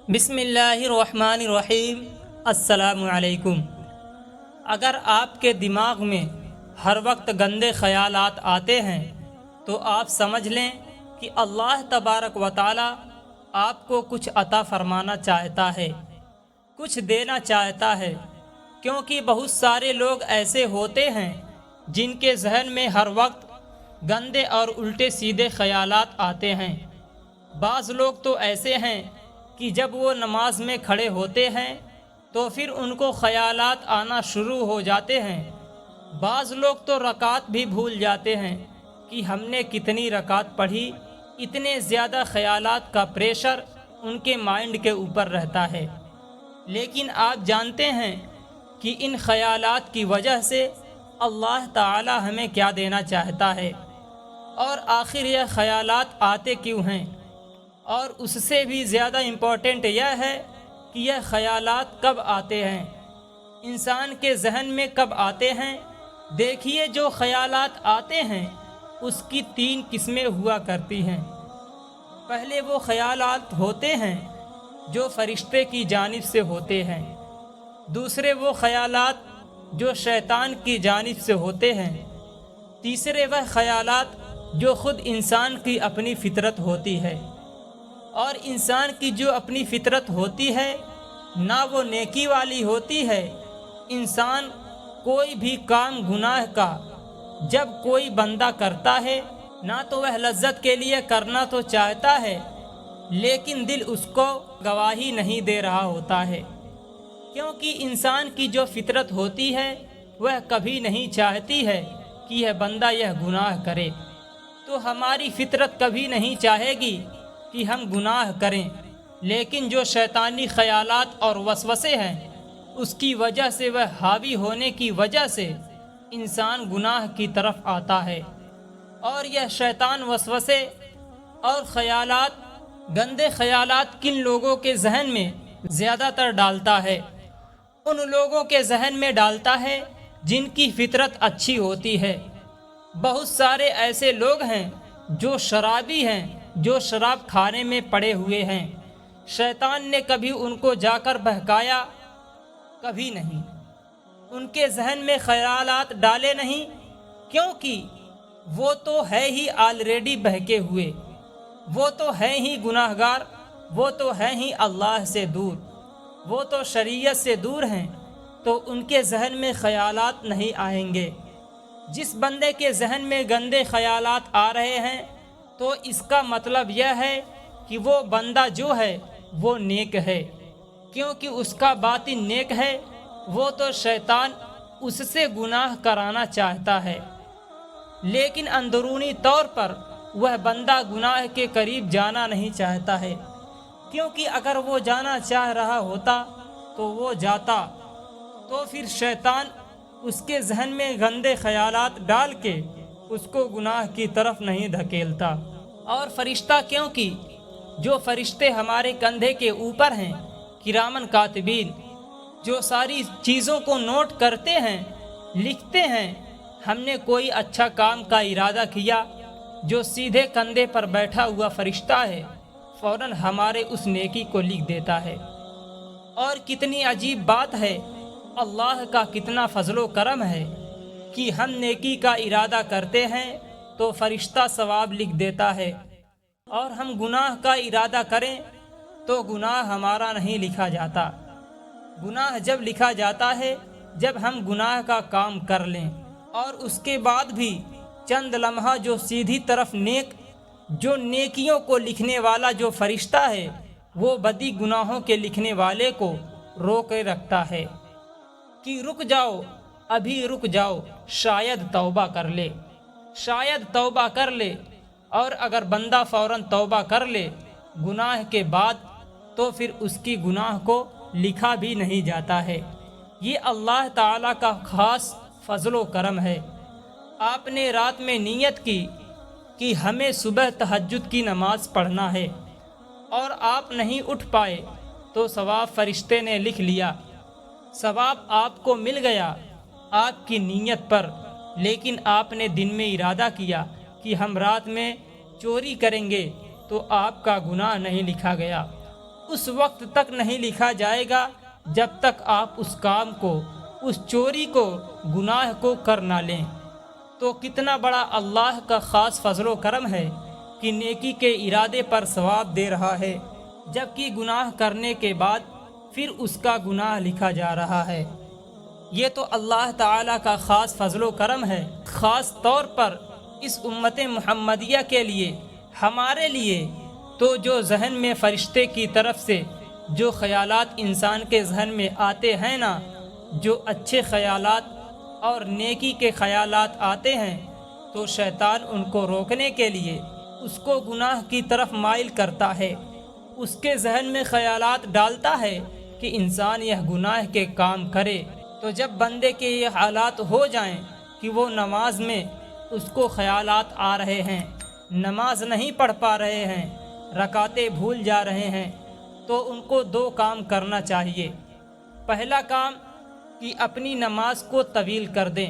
بسم اللہ الرحمن الرحیم۔ السلام علیکم۔ اگر آپ کے دماغ میں ہر وقت گندے خیالات آتے ہیں تو آپ سمجھ لیں کہ اللہ تبارک و تعالی آپ کو کچھ عطا فرمانا چاہتا ہے، کچھ دینا چاہتا ہے، کیونکہ بہت سارے لوگ ایسے ہوتے ہیں جن کے ذہن میں ہر وقت گندے اور الٹے سیدھے خیالات آتے ہیں۔ بعض لوگ تو ایسے ہیں کہ جب وہ نماز میں کھڑے ہوتے ہیں تو پھر ان کو خیالات آنا شروع ہو جاتے ہیں۔ بعض لوگ تو رکعت بھی بھول جاتے ہیں کہ ہم نے کتنی رکعت پڑھی، اتنے زیادہ خیالات کا پریشر ان کے مائنڈ کے اوپر رہتا ہے۔ لیکن آپ جانتے ہیں کہ ان خیالات کی وجہ سے اللہ تعالی ہمیں کیا دینا چاہتا ہے، اور آخر یہ خیالات آتے کیوں ہیں؟ اور اس سے بھی زیادہ امپورٹنٹ یہ ہے کہ یہ خیالات کب آتے ہیں، انسان کے ذہن میں کب آتے ہیں۔ دیکھیے، جو خیالات آتے ہیں اس کی 3 قسمیں ہوا کرتی ہیں۔ پہلے وہ خیالات ہوتے ہیں جو فرشتے کی جانب سے ہوتے ہیں، دوسرے وہ خیالات جو شیطان کی جانب سے ہوتے ہیں، تیسرے وہ خیالات جو خود انسان کی اپنی فطرت ہوتی ہے۔ اور انسان کی جو اپنی فطرت ہوتی ہے نہ وہ نیکی والی ہوتی ہے۔ انسان کوئی بھی کام گناہ کا جب کوئی بندہ کرتا ہے نہ تو وہ لذت کے لیے کرنا تو چاہتا ہے، لیکن دل اس کو گواہی نہیں دے رہا ہوتا ہے، کیونکہ انسان کی جو فطرت ہوتی ہے وہ کبھی نہیں چاہتی ہے کہ یہ بندہ یہ گناہ کرے۔ تو ہماری فطرت کبھی نہیں چاہے گی کہ ہم گناہ کریں، لیکن جو شیطانی خیالات اور وسوسے ہیں اس کی وجہ سے، وہ حاوی ہونے کی وجہ سے انسان گناہ کی طرف آتا ہے۔ اور یہ شیطان وسوسے اور خیالات، گندے خیالات کن لوگوں کے ذہن میں زیادہ تر ڈالتا ہے؟ ان لوگوں کے ذہن میں ڈالتا ہے جن کی فطرت اچھی ہوتی ہے۔ بہت سارے ایسے لوگ ہیں جو شرابی ہیں، جو شراب کھانے میں پڑے ہوئے ہیں۔ شیطان نے کبھی ان کو جا کر بہکایا؟ کبھی نہیں۔ ان کے ذہن میں خیالات ڈالے نہیں، کیونکہ وہ تو ہے ہی آلریڈی بہکے ہوئے، وہ تو ہے ہی گناہ گار، وہ تو ہے ہی اللہ سے دور، وہ تو شریعت سے دور ہیں، تو ان کے ذہن میں خیالات نہیں آئیں گے۔ جس بندے کے ذہن میں گندے خیالات آ رہے ہیں تو اس کا مطلب یہ ہے کہ وہ بندہ جو ہے وہ نیک ہے، کیونکہ اس کا باطن نیک ہے۔ وہ تو شیطان اس سے گناہ کرانا چاہتا ہے، لیکن اندرونی طور پر وہ بندہ گناہ کے قریب جانا نہیں چاہتا ہے، کیونکہ اگر وہ جانا چاہ رہا ہوتا تو وہ جاتا، تو پھر شیطان اس کے ذہن میں گندے خیالات ڈال کے اس کو گناہ کی طرف نہیں دھکیلتا۔ اور فرشتہ، کیونکہ جو فرشتے ہمارے کندھے کے اوپر ہیں، کرامن کاتبین، جو ساری چیزوں کو نوٹ کرتے ہیں، لکھتے ہیں۔ ہم نے کوئی اچھا کام کا ارادہ کیا، جو سیدھے کندھے پر بیٹھا ہوا فرشتہ ہے فوراً ہمارے اس نیکی کو لکھ دیتا ہے۔ اور کتنی عجیب بات ہے، اللہ کا کتنا فضل و کرم ہے کہ ہم نیکی کا ارادہ کرتے ہیں تو فرشتہ ثواب لکھ دیتا ہے، اور ہم گناہ کا ارادہ کریں تو گناہ ہمارا نہیں لکھا جاتا۔ گناہ جب لکھا جاتا ہے جب ہم گناہ کا کام کر لیں، اور اس کے بعد بھی چند لمحہ جو سیدھی طرف جو نیکیوں کو لکھنے والا جو فرشتہ ہے وہ بدی گناہوں کے لکھنے والے کو روکے رکھتا ہے کہ رک جاؤ، ابھی رک جاؤ، شاید توبہ کر لے، شاید توبہ کر لے۔ اور اگر بندہ فوراً توبہ کر لے گناہ کے بعد تو پھر اس کی گناہ کو لکھا بھی نہیں جاتا ہے۔ یہ اللہ تعالیٰ کا خاص فضل و کرم ہے۔ آپ نے رات میں نیت کی کہ ہمیں صبح تہجد کی نماز پڑھنا ہے، اور آپ نہیں اٹھ پائے تو ثواب فرشتے نے لکھ لیا، ثواب آپ کو مل گیا آپ کی نیت پر۔ لیکن آپ نے دن میں ارادہ کیا کہ ہم رات میں چوری کریں گے تو آپ کا گناہ نہیں لکھا گیا۔ اس وقت تک نہیں لکھا جائے گا جب تک آپ اس کام کو، اس چوری کو، گناہ کو کر نہ لیں۔ تو کتنا بڑا اللہ کا خاص فضل و کرم ہے کہ نیکی کے ارادے پر ثواب دے رہا ہے، جبکہ گناہ کرنے کے بعد پھر اس کا گناہ لکھا جا رہا ہے۔ یہ تو اللہ تعالیٰ کا خاص فضل و کرم ہے، خاص طور پر اس امت محمدیہ کے لیے، ہمارے لیے۔ تو جو ذہن میں فرشتے کی طرف سے جو خیالات انسان کے ذہن میں آتے ہیں نا، جو اچھے خیالات اور نیکی کے خیالات آتے ہیں، تو شیطان ان کو روکنے کے لیے اس کو گناہ کی طرف مائل کرتا ہے۔ اس کے ذہن میں خیالات ڈالتا ہے کہ انسان یہ گناہ کے کام کرے۔ تو جب بندے کے یہ حالات ہو جائیں کہ وہ نماز میں اس کو خیالات آ رہے ہیں، نماز نہیں پڑھ پا رہے ہیں، رکعتیں بھول جا رہے ہیں، تو ان کو دو کام کرنا چاہیے۔ پہلا کام کہ اپنی نماز کو طویل کر دیں،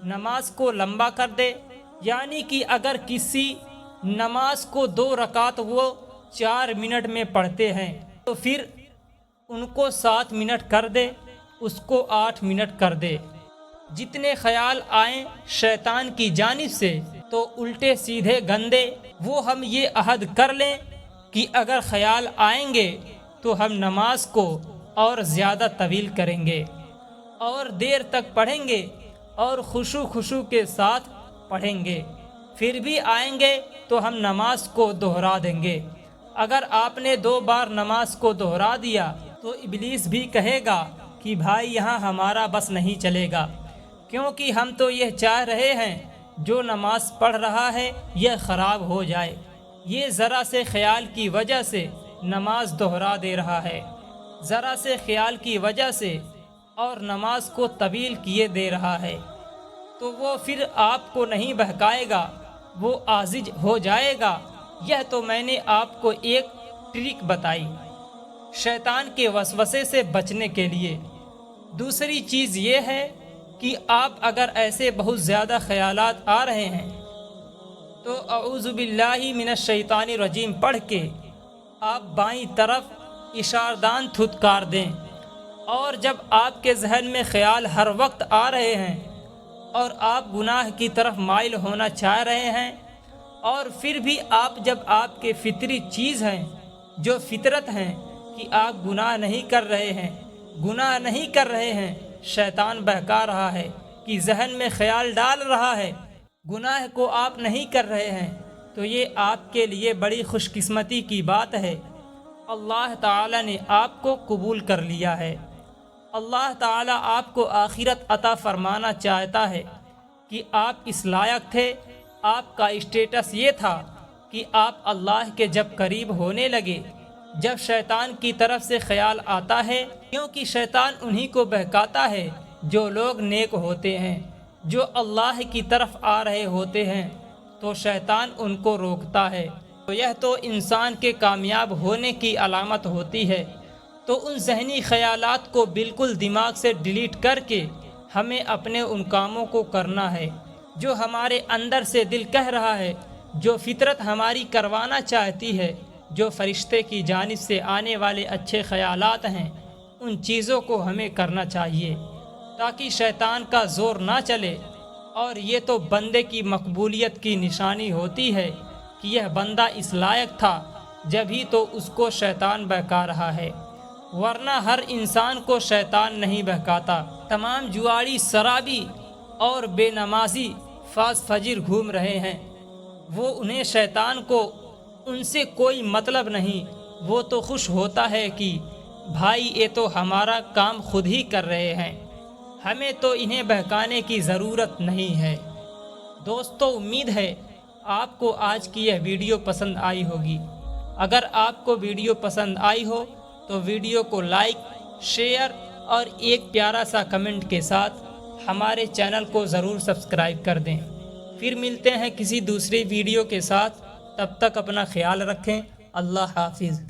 نماز کو لمبا کر دے، یعنی کہ اگر کسی نماز کو 2 رکعت وہ 4 منٹ میں پڑھتے ہیں تو پھر ان کو 7 منٹ کر دے، اس کو 8 منٹ کر دے۔ جتنے خیال آئیں شیطان کی جانب سے، تو الٹے سیدھے گندے، وہ ہم یہ عہد کر لیں کہ اگر خیال آئیں گے تو ہم نماز کو اور زیادہ طویل کریں گے اور دیر تک پڑھیں گے اور خشوع کے ساتھ پڑھیں گے۔ پھر بھی آئیں گے تو ہم نماز کو دہرا دیں گے۔ اگر آپ نے 2 بار نماز کو دہرا دیا تو ابلیس بھی کہے گا کہ بھائی یہاں ہمارا بس نہیں چلے گا، کیونکہ ہم تو یہ چاہ رہے ہیں جو نماز پڑھ رہا ہے یہ خراب ہو جائے، یہ ذرا سے خیال کی وجہ سے نماز دہرا دے رہا ہے، ذرا سے خیال کی وجہ سے اور نماز کو طویل کیے دے رہا ہے۔ تو وہ پھر آپ کو نہیں بہکائے گا، وہ عاجز ہو جائے گا۔ یہ تو میں نے آپ کو ایک ٹرک بتائی شیطان کے وسوسے سے بچنے کے لیے۔ دوسری چیز یہ ہے کہ آپ اگر ایسے بہت زیادہ خیالات آ رہے ہیں تو اعوذ باللہ من الشیطان الرجیم پڑھ کے آپ بائیں طرف اشارتدان دھتکار دیں، اور جب آپ کے ذہن میں خیال ہر وقت آ رہے ہیں اور آپ گناہ کی طرف مائل ہونا چاہ رہے ہیں، اور پھر بھی جب آپ کے فطری چیز ہیں، جو فطرت ہیں کہ آپ گناہ نہیں کر رہے ہیں، گناہ نہیں کر رہے ہیں، شیطان بہکا رہا ہے کہ ذہن میں خیال ڈال رہا ہے، گناہ کو آپ نہیں کر رہے ہیں، تو یہ آپ کے لیے بڑی خوش قسمتی کی بات ہے۔ اللہ تعالیٰ نے آپ کو قبول کر لیا ہے۔ اللہ تعالیٰ آپ کو آخرت عطا فرمانا چاہتا ہے کہ آپ اس لائق تھے۔ آپ کا اسٹیٹس یہ تھا کہ آپ اللہ کے جب قریب ہونے لگے، جب شیطان کی طرف سے خیال آتا ہے، کیونکہ شیطان انہی کو بہکاتا ہے جو لوگ نیک ہوتے ہیں، جو اللہ کی طرف آ رہے ہوتے ہیں، تو شیطان ان کو روکتا ہے۔ تو یہ تو انسان کے کامیاب ہونے کی علامت ہوتی ہے۔ تو ان ذہنی خیالات کو بالکل دماغ سے ڈیلیٹ کر کے ہمیں اپنے ان کاموں کو کرنا ہے جو ہمارے اندر سے دل کہہ رہا ہے، جو فطرت ہماری کروانا چاہتی ہے، جو فرشتے کی جانب سے آنے والے اچھے خیالات ہیں، ان چیزوں کو ہمیں کرنا چاہیے تاکہ شیطان کا زور نہ چلے۔ اور یہ تو بندے کی مقبولیت کی نشانی ہوتی ہے کہ یہ بندہ اس لائق تھا، جبھی تو اس کو شیطان بہکا رہا ہے، ورنہ ہر انسان کو شیطان نہیں بہکاتا۔ تمام جواڑی، شرابی اور بے نمازی فاس فجر گھوم رہے ہیں، وہ انہیں شیطان کو ان سے کوئی مطلب نہیں، وہ تو خوش ہوتا ہے کہ بھائی یہ تو ہمارا کام خود ہی کر رہے ہیں، ہمیں تو انہیں بہکانے کی ضرورت نہیں ہے۔ دوستو، امید ہے آپ کو آج کی یہ ویڈیو پسند آئی ہوگی۔ اگر آپ کو ویڈیو پسند آئی ہو تو ویڈیو کو لائک، شیئر اور ایک پیارا سا کمنٹ کے ساتھ ہمارے چینل کو ضرور سبسکرائب کر دیں۔ پھر ملتے ہیں کسی دوسری ویڈیو کے ساتھ، تب تک اپنا خیال رکھیں۔ اللہ حافظ۔